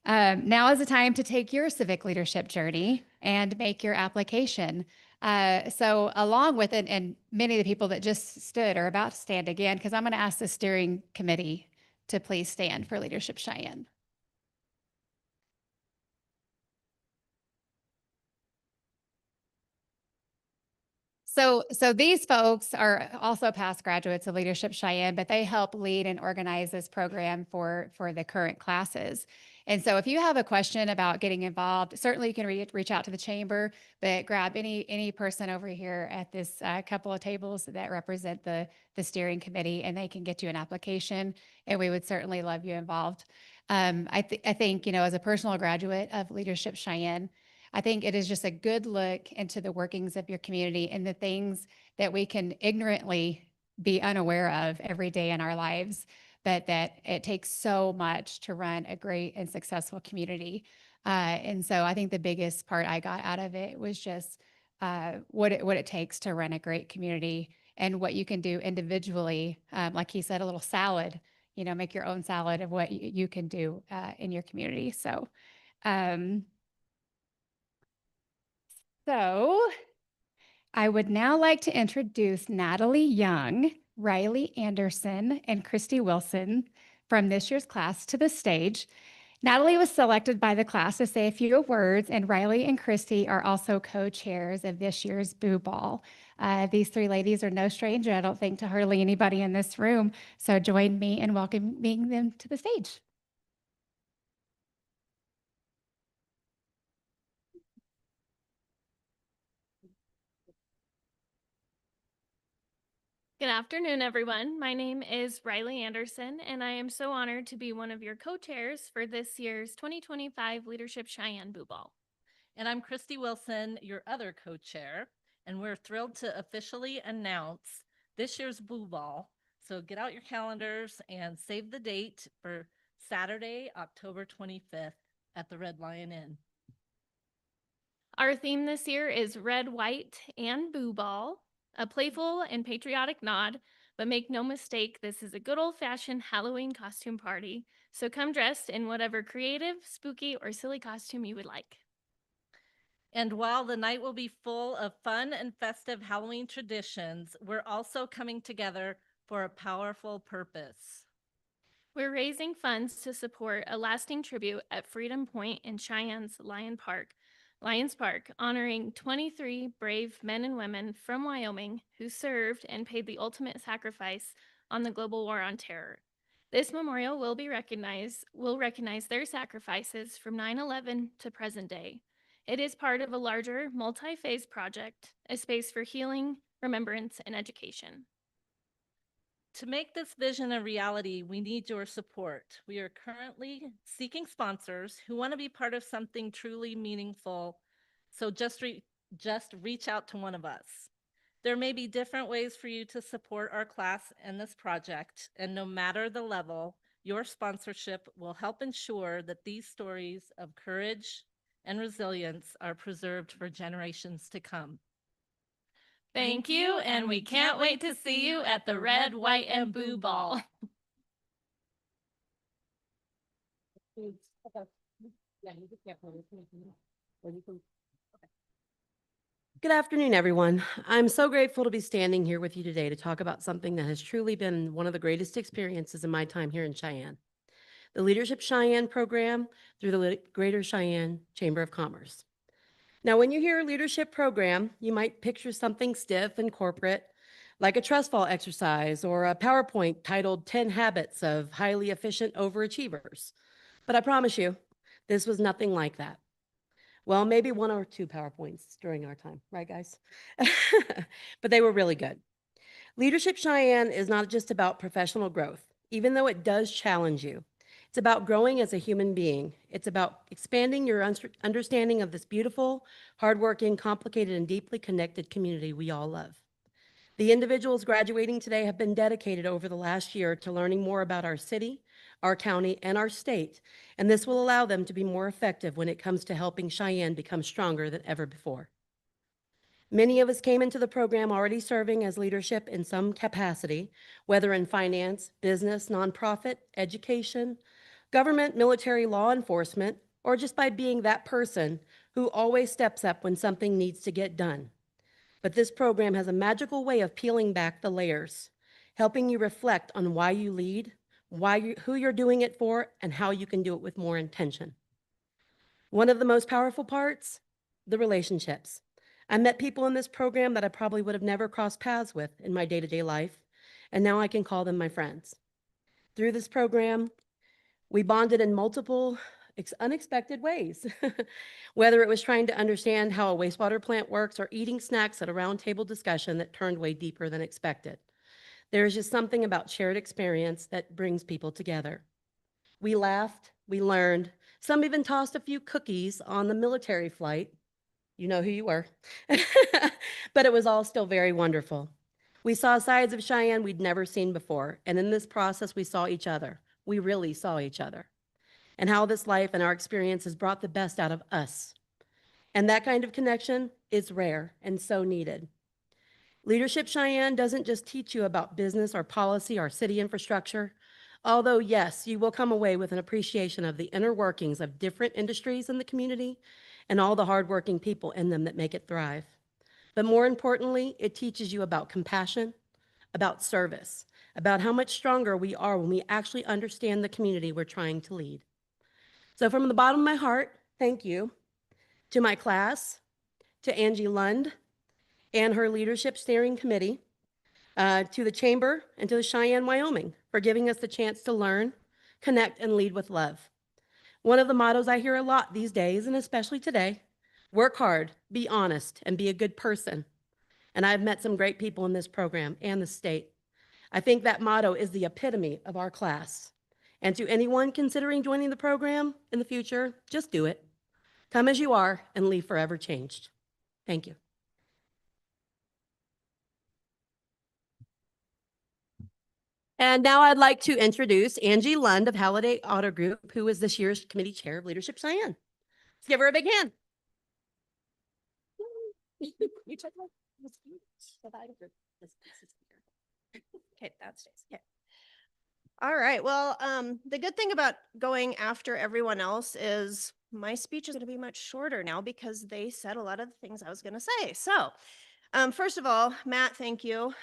Speaker 2: Now is the time to take your civic leadership journey and make your application. So along with it, and many of the people that just stood are about to stand again, because I'm going to ask the steering committee to please stand for Leadership Cheyenne. So these folks are also past graduates of Leadership Cheyenne, but they help lead and organize this program for the current classes. And so if you have a question about getting involved, certainly you can reach out to the chamber, but grab any person over here at this couple of tables that represent the steering committee, and they can get you an application, and we would certainly love you involved. I think, you know, as a personal graduate of Leadership Cheyenne, I think it is just a good look into the workings of your community and the things that we can ignorantly be unaware of every day in our lives, but that it takes so much to run a great and successful community. And so I think the biggest part I got out of it was just what it takes to run a great community and what you can do individually. Like he said, a little salad, you know, make your own salad of what you can do in your community. So I would now like to introduce Natalie Young, Riley Anderson, and Christy Wilson from this year's class to the stage. Natalie was selected by the class to say a few words, and Riley and Christy are also co-chairs of this year's Boo Ball. These three ladies are no stranger, I don't think, to hardly anybody in this room. So join me in welcoming them to the stage.
Speaker 7: Good afternoon, everyone. My name is Riley Anderson, and I am so honored to be one of your co-chairs for this year's 2025 Leadership Cheyenne Boo Ball.
Speaker 8: And I'm Christy Wilson, your other co-chair, and we're thrilled to officially announce this year's Boo Ball. So get out your calendars and save the date for Saturday, October 25th at the Red Lion Inn.
Speaker 7: Our theme this year is Red, White, and Boo Ball, a playful and patriotic nod, but make no mistake, this is a good old-fashioned Halloween costume party. So come dressed in whatever creative, spooky, or silly costume you would like.
Speaker 8: And while the night will be full of fun and festive Halloween traditions, we're also coming together for a powerful purpose.
Speaker 7: We're raising funds to support a lasting tribute at Freedom Point in Cheyenne's Lions Park, honoring 23 brave men and women from Wyoming who served and paid the ultimate sacrifice on the global war on terror. This memorial will recognize their sacrifices from 9/11 to present day. It is part of a larger multi-phase project, a space for healing, remembrance, and education.
Speaker 8: To make this vision a reality, we need your support. We are currently seeking sponsors who want to be part of something truly meaningful. So just reach out to one of us. There may be different ways for you to support our class and this project, and no matter the level, your sponsorship will help ensure that these stories of courage and resilience are preserved for generations to come.
Speaker 7: Thank you, and we can't wait to see you at the Red, White, and Boo Ball.
Speaker 9: Good afternoon, everyone. I'm so grateful to be standing here with you today to talk about something that has truly been one of the greatest experiences in my time here in Cheyenne. The Leadership Cheyenne program through the Greater Cheyenne Chamber of Commerce. Now, when you hear a leadership program, you might picture something stiff and corporate, like a trust fall exercise or a PowerPoint titled 10 Habits of Highly Efficient Overachievers. But I promise you, this was nothing like that. Well, maybe one or two PowerPoints during our time, right, guys? But they were really good. Leadership Cheyenne is not just about professional growth, even though it does challenge you. It's about growing as a human being. It's about expanding your understanding of this beautiful, hardworking, complicated, and deeply connected community we all love. The individuals graduating today have been dedicated over the last year to learning more about our city, our county, and our state, and this will allow them to be more effective when it comes to helping Cheyenne become stronger than ever before. Many of us came into the program already serving as leadership in some capacity, whether in finance, business, nonprofit, education, government, military, law enforcement, or just by being that person who always steps up when something needs to get done. But this program has a magical way of peeling back the layers, helping you reflect on why you lead, who you're doing it for, and how you can do it with more intention. One of the most powerful parts, the relationships. I met people in this program that I probably would have never crossed paths with in my day-to-day life, and now I can call them my friends. Through this program, we bonded in multiple unexpected ways, whether it was trying to understand how a wastewater plant works or eating snacks at a roundtable discussion that turned way deeper than expected. There is just something about shared experience that brings people together. We laughed, we learned, some even tossed a few cookies on the military flight. You know who you were. But it was all still very wonderful. We saw sides of Cheyenne we'd never seen before, and in this process, we saw each other. We really saw each other, and how this life and our experiences brought the best out of us. And that kind of connection is rare and so needed. Leadership Cheyenne doesn't just teach you about business or policy or city infrastructure, although yes, you will come away with an appreciation of the inner workings of different industries in the community and all the hardworking people in them that make it thrive. But more importantly, it teaches you about compassion, about service, about how much stronger we are when we actually understand the community we're trying to lead. So from the bottom of my heart, thank you to my class, to Angie Lund and her leadership steering committee, to the Chamber and to the Cheyenne, Wyoming for giving us the chance to learn, connect, and lead with love. One of the mottos I hear a lot these days, and especially today, work hard, be honest, and be a good person. And I've met some great people in this program and the state. I think that motto is the epitome of our class. And to anyone considering joining the program in the future, just do it. Come as you are and leave forever changed. Thank you. And now I'd like to introduce Angie Lund of Halliday Auto Group, who is this year's committee chair of Leadership Cheyenne. Let's give her a big hand. You took my
Speaker 10: Okay, that stays. Okay. All right. Well, the good thing about going after everyone else is my speech is going to be much shorter now because they said a lot of the things I was going to say. So, first of all, Matt, thank you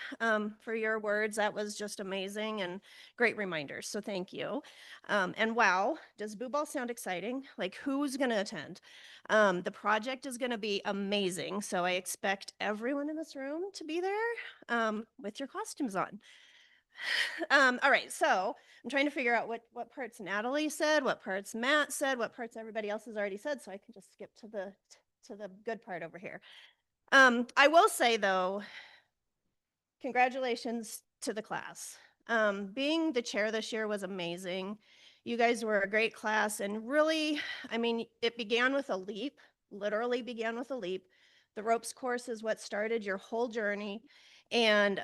Speaker 10: for your words. That was just amazing and great reminders. So thank you. And wow, does Boo Ball sound exciting? Like who's going to attend? The project is going to be amazing. So I expect everyone in this room to be there with your costumes on. All right, so I'm trying to figure out what parts Natalie said, what parts Matt said, what parts everybody else has already said, so I can just skip to the good part over here. I will say though, congratulations to the class. Being the chair this year was amazing. You guys were a great class, and really, I mean, it began with a leap, literally began with a leap. The ropes course is what started your whole journey, and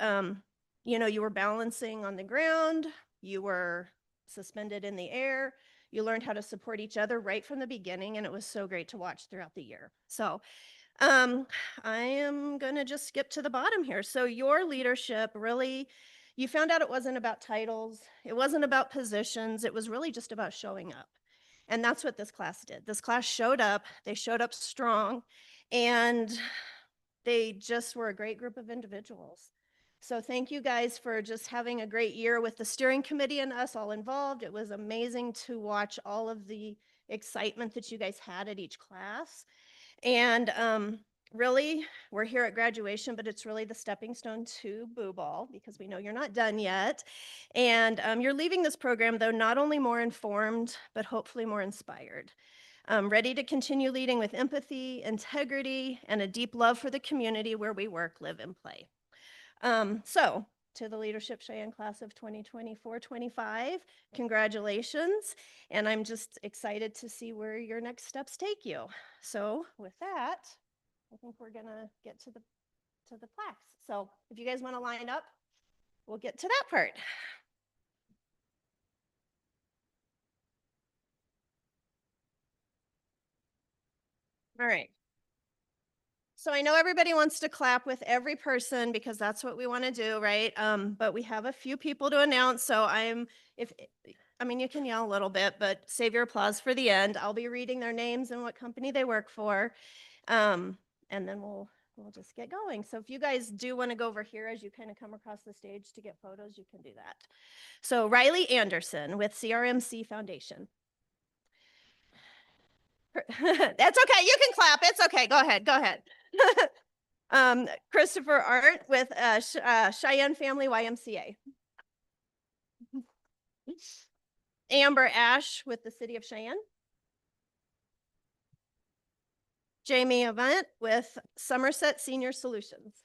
Speaker 10: you know, you were balancing on the ground, you were suspended in the air, you learned how to support each other right from the beginning, and it was so great to watch throughout the year. So I am gonna just skip to the bottom here. So your leadership really, you found out it wasn't about titles, it wasn't about positions, it was really just about showing up. And that's what this class did. This class showed up, they showed up strong, and they just were a great group of individuals. So thank you guys for just having a great year with the steering committee and us all involved. It was amazing to watch all of the excitement that you guys had at each class. And really, we're here at graduation, but it's really the stepping stone to Boo Ball because we know you're not done yet. And you're leaving this program, though, not only more informed, but hopefully more inspired. Ready to continue leading with empathy, integrity, and a deep love for the community where we work, live, and play. So, to the Leadership Cheyenne class of 2024-25, congratulations. And I'm just excited to see where your next steps take you. So with that, I think we're gonna get to the plaques. So if you guys want to line up, we'll get to that part. All right. So I know everybody wants to clap with every person because that's what we want to do, right? But we have a few people to announce. So you can yell a little bit, but save your applause for the end. I'll be reading their names and what company they work for. And then we'll just get going. So if you guys do want to go over here as you kind of come across the stage to get photos, you can do that. So Riley Anderson with CRMC Foundation. That's okay. You can clap. It's okay. Go ahead. Go ahead. Christopher Arndt with Cheyenne Family YMCA. Amber Ash with the City of Cheyenne. Jamie Avant with Somerset Senior Solutions.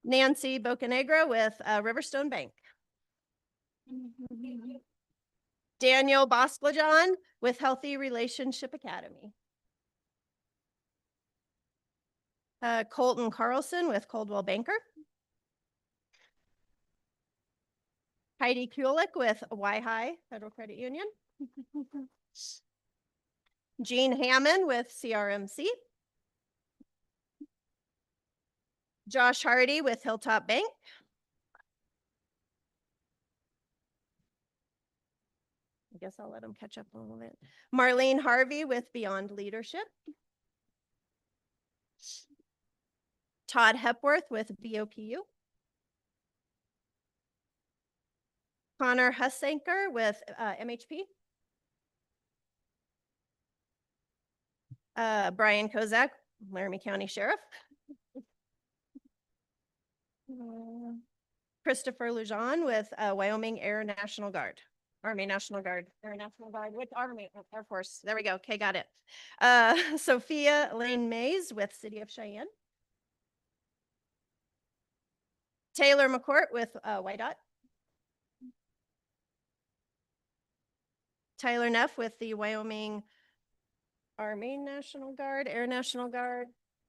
Speaker 10: Nancy Bocanegra with Riverstone Bank. Daniel Bosclajon with Healthy Relationship Academy. Colton Carlson with Coldwell Banker. Heidi Kulik with Y-High Federal Credit Union. Jean Hammond with CRMC. Josh Hardy with Hilltop Bank. I guess I'll let him catch up a little bit. Marlene Harvey with Beyond Leadership. Todd Hepworth with BOPU. Connor Hussanker with MHP. Brian Kozak, Laramie County Sheriff. Christopher Lujan with Wyoming Air National Guard. Army National Guard, Air National Guard, which Army? Air Force. There we go. Okay, got it. Sophia Lane Mays with City of Cheyenne. Taylor McCourt with YDOT. Tyler Neff with the Wyoming Army National Guard, Air National Guard,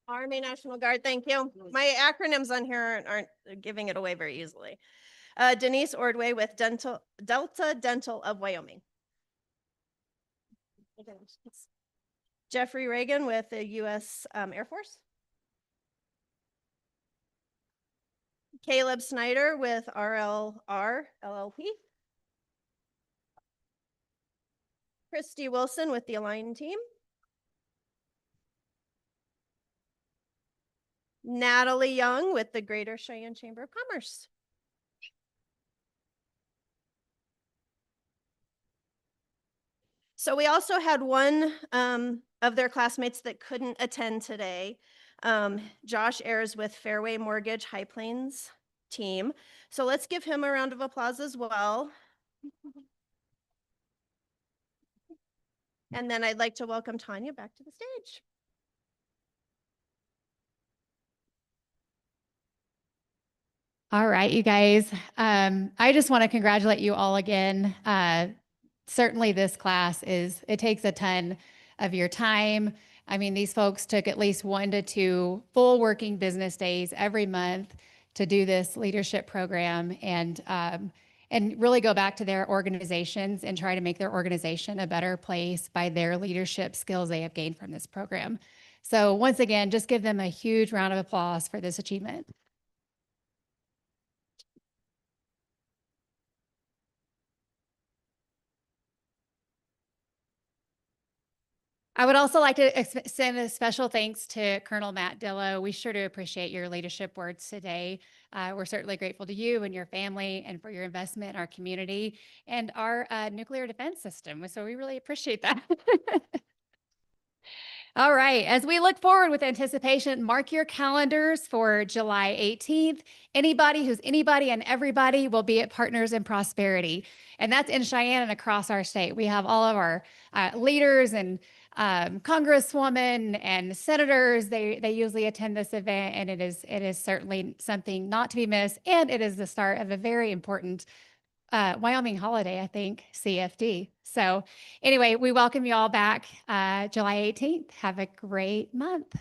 Speaker 10: Army National Guard. Thank you. My acronyms on here aren't giving it away very easily. Denise Ordway with Delta Dental of Wyoming. Jeffrey Reagan with the U.S. Air Force. Caleb Snyder with RLR LLP. Christy Wilson with the Align team. Natalie Young with the Greater Cheyenne Chamber of Commerce. So we also had one of their classmates that couldn't attend today. Josh Ayers with Fairway Mortgage High Plains team. So let's give him a round of applause as well. And then I'd like to welcome Tanya back to the stage.
Speaker 2: All right, you guys. I just want to congratulate you all again. Certainly this class it takes a ton of your time. I mean, these folks took at least 1 to 2 full working business days every month to do this leadership program and really go back to their organizations and try to make their organization a better place by their leadership skills they have gained from this program. So once again, just give them a huge round of applause for this achievement. I would also like to send a special thanks to Colonel Matt Dillow. We sure do appreciate your leadership words today. We're certainly grateful to you and your family and for your investment in our community and our nuclear defense system. So we really appreciate that. All right. As we look forward with anticipation, mark your calendars for July 18th. Anybody who's anybody and everybody will be at Partners in Prosperity. And that's in Cheyenne and across our state. We have all of our leaders and congresswomen and senators. They usually attend this event, and it is certainly something not to be missed. And it is the start of a very important Wyoming holiday, I think, CFD. So anyway, we welcome you all back July 18th. Have a great month.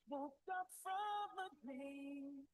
Speaker 11: Woke up from a dream.